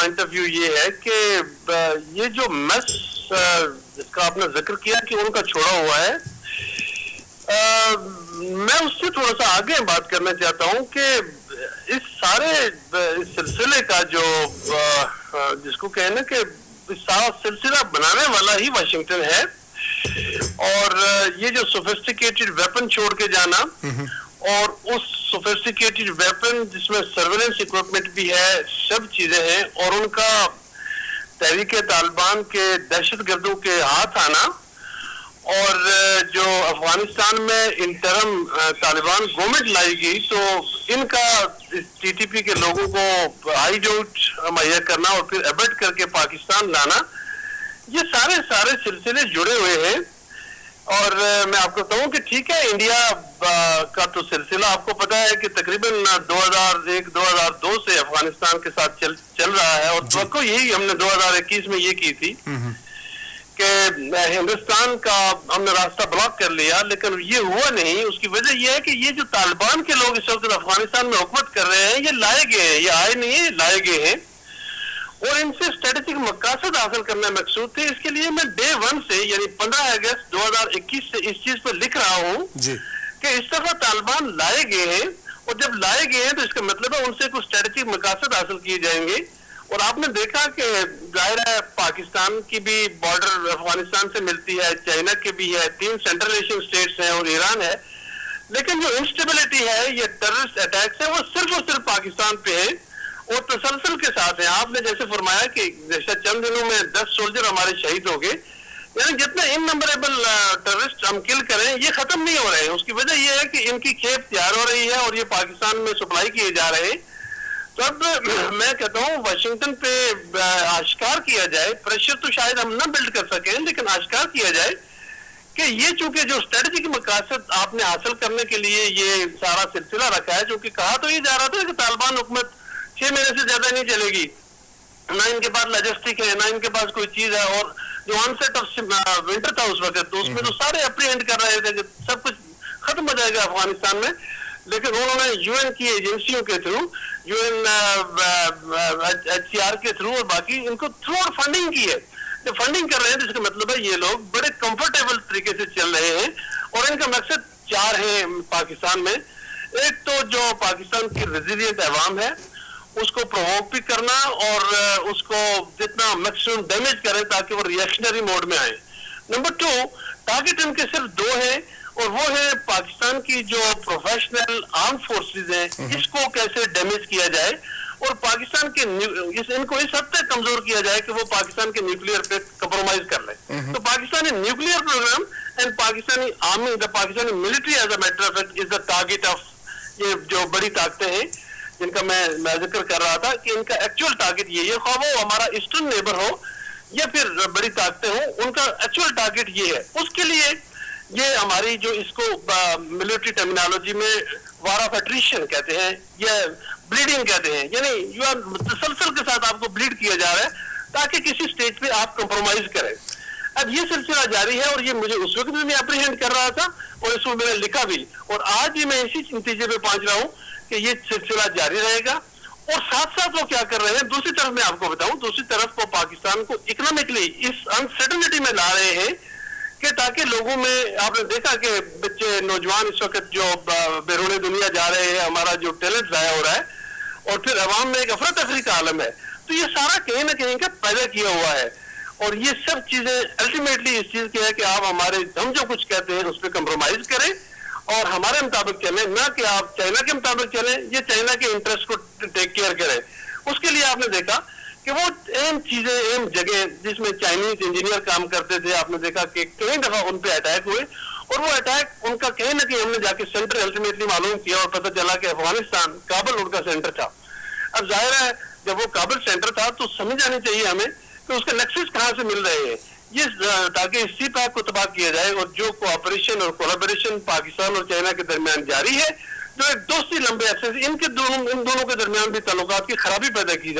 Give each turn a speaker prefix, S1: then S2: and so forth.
S1: Point of view یہ ہے کہ یہ جو میس جس کا آپ نے ذکر کیا کہ ان کا چھوڑا ہوا ہے، میں اس سے تھوڑا سا آگے بات کرنا چاہتا ہوں کہ اس سارے اس سلسلے کا جو جس کو کہنا کہ سارا سلسلہ بنانے والا ہی واشنگٹن ہے، اور یہ جو سوفسٹیکیٹڈ ویپن چھوڑ کے جانا اور اس سوفسٹیکیٹڈ ویپن جس میں سرویلنس اکوپمنٹ بھی ہے، سب چیزیں ہیں، اور ان کا تحریک طالبان کے دہشت گردوں کے ہاتھ آنا، اور جو افغانستان میں انٹرم طالبان گورنمنٹ لائے گی تو ان کا ٹی ٹی پی کے لوگوں کو ہائیڈ آؤٹ مہیا کرنا اور پھر ایبٹ کر کے پاکستان لانا، یہ سارے سلسلے جڑے ہوئے ہیں۔ اور میں آپ کو بتاؤں کہ ٹھیک ہے، انڈیا کا تو سلسلہ آپ کو پتا ہے کہ تقریباً 2001-2002 سے افغانستان کے ساتھ چل رہا ہے، اور توقع یہی ہم نے 2021 میں یہ کی تھی کہ ہندوستان کا ہم نے راستہ بلاک کر لیا، لیکن یہ ہوا نہیں۔ اس کی وجہ یہ ہے کہ یہ جو طالبان کے لوگ اس وقت افغانستان میں حکومت کر رہے ہیں، یہ لائے گئے ہیں، یہ آئے نہیں ہیں، لائے گئے ہیں، اور ان سے اسٹریٹجک مقاصد حاصل کرنا مقصود تھے۔ اس کے لیے میں ڈے 1 سے یعنی 15 اگست 2021 سے اس چیز پر لکھ رہا ہوں کہ اس طرح طالبان لائے گئے ہیں، اور جب لائے گئے ہیں تو اس کا مطلب ہے ان سے کچھ اسٹریٹجک مقاصد حاصل کیے جائیں گے۔ اور آپ نے دیکھا کہ ظاہر ہے پاکستان کی بھی بارڈر افغانستان سے ملتی ہے، چائنا کی بھی ہے، 3 سینٹرل ایشین اسٹیٹس ہیں اور ایران ہے، لیکن جو انسٹیبلٹی ہے، یہ ٹیررسٹ اٹیکس ہیں، وہ صرف اور صرف پاکستان پہ ہے اور تسلسل کے ساتھ ہیں۔ آپ نے جیسے فرمایا کہ جیسے چند دنوں میں 10 سولجر ہمارے شہید ہو گئے، یعنی جتنے ان نمبریبل ٹیررسٹ ہم کل کریں یہ ختم نہیں ہو رہے ہیں۔ اس کی وجہ یہ ہے کہ ان کی کھیپ تیار ہو رہی ہے اور یہ پاکستان میں سپلائی کیے جا رہے ہیں۔ تو اب میں کہتا ہوں واشنگٹن پہ آشکار کیا جائے، پریشر تو شاید ہم نہ بلڈ کر سکیں، لیکن آشکار کیا جائے کہ یہ چونکہ جو اسٹریٹجک مقاصد آپ نے حاصل کرنے کے لیے یہ سارا سلسلہ رکھا ہے، چونکہ کہا تو یہ جا رہا تھا کہ طالبان حکومت 6 مہینے سے زیادہ نہیں چلے گی، نہ ان کے پاس لاجسٹک ہے، نہ ان کے پاس کوئی چیز ہے، اور جو آن سیٹ آف ونٹر تھا اس وقت تو اس میں تو سارے اپریہینڈ کر رہے تھے کہ سب کچھ ختم ہو جائے گا افغانستان میں، لیکن انہوں نے یو این کی ایجنسیوں کے through, U N H C R کے تھرو اور باقی ان کو تھرو اور فنڈنگ کی ہے۔ جو فنڈنگ کر رہے ہیں تو اس کا مطلب ہے یہ لوگ بڑے کمفرٹیبل طریقے سے چل رہے ہیں، اور ان کا مقصد 4 ہیں پاکستان میں۔ ایک تو جو پاکستان کی ریزیلینٹ عوام ہے اس کو پرووک بھی کرنا اور اس کو جتنا میکسیمم ڈیمیج کریں تاکہ وہ ریئیکشنری موڈ میں آئے۔ نمبر 2، ٹارگٹ ان کے صرف 2 ہیں، اور وہ ہے پاکستان کی جو پروفیشنل آرم فورسز ہیں اس کو کیسے ڈیمیج کیا جائے، اور پاکستان کے ان کو اس حد تک کمزور کیا جائے کہ وہ پاکستان کے نیوکلیئر پہ کمپرومائز کر لیں۔ تو Pakistani nuclear program and Pakistani army, the Pakistani military as a matter of fact is the target of یہ جو بڑی طاقتیں ہیں جن کا میں ذکر کر رہا تھا کہ ان کا ایکچوئل ٹارگٹ یہ ہے، خواہ وہ ہمارا ایسٹرن نیبر ہو یا پھر بڑی طاقتیں ہوں، ان کا ایکچوئل ٹارگٹ یہ ہے۔ اس کے لیے یہ ہماری جو اس کو ملٹری ٹرمینالوجی میں وار آف ایٹریشن کہتے ہیں یا بلیڈنگ کہتے ہیں، یعنی تسلسل کے ساتھ آپ کو بلیڈ کیا جا رہا ہے تاکہ کسی سٹیج پہ آپ کمپرومائز کریں۔ اب یہ سلسلہ جاری ہے، اور یہ مجھے اس وقت بھی میں اپریہینڈ کر رہا تھا اور اس میں میں نے لکھا بھی، اور آج بھی میں اسی نتیجے پہ پہنچ رہا ہوں کہ یہ سلسلہ جاری رہے گا۔ اور ساتھ ساتھ وہ کیا کر رہے ہیں، دوسری طرف میں آپ کو بتاؤں، دوسری طرف وہ پاکستان کو اکنامکلی اس انسرٹنٹی میں لا رہے ہیں کہ تاکہ لوگوں میں آپ نے دیکھا کہ بچے نوجوان اس وقت جو بیرون دنیا جا رہے ہیں، ہمارا جو ٹیلنٹ ضائع ہو رہا ہے، اور پھر عوام میں ایک افراتفری کا عالم ہے، تو یہ سارا کہیں نہ کہیں کا پیدا کیا ہوا ہے۔ اور یہ سب چیزیں الٹیمیٹلی اس چیز کی ہے کہ آپ ہم جو کچھ کہتے ہیں اس پہ کمپرومائز کریں اور ہمارے مطابق چلیں، نہ کہ آپ چائنا کے مطابق چلیں، یہ چائنا کے انٹرسٹ کو ٹیک کیئر کریں۔ اس کے لیے آپ نے دیکھا کہ وہ اہم چیزیں، اہم جگہ جس میں چائنیز انجینئر کام کرتے تھے، آپ نے دیکھا کہ کئی دفعہ ان پہ اٹیک ہوئے، اور وہ اٹیک ان کا کہیں نہ کہیں ہم نے جا کے سینٹر الٹیمیٹلی معلوم کیا اور پتہ چلا کہ افغانستان کابل ان کا سینٹر تھا۔ اب ظاہر ہے جب وہ کابل سینٹر تھا تو سمجھ آنی چاہیے ہمیں کہ اس کے نیکسس کہاں سے مل رہے ہیں، یہ تاکہ اس سی پیک کو تباہ کیا جائے، اور جو کوآپریشن اور کولابریشن پاکستان اور چائنا کے درمیان جاری ہے، جو ایک دوستی لمبے عرصے سے ان دونوں کے درمیان بھی تعلقات کی خرابی پیدا کی جائے۔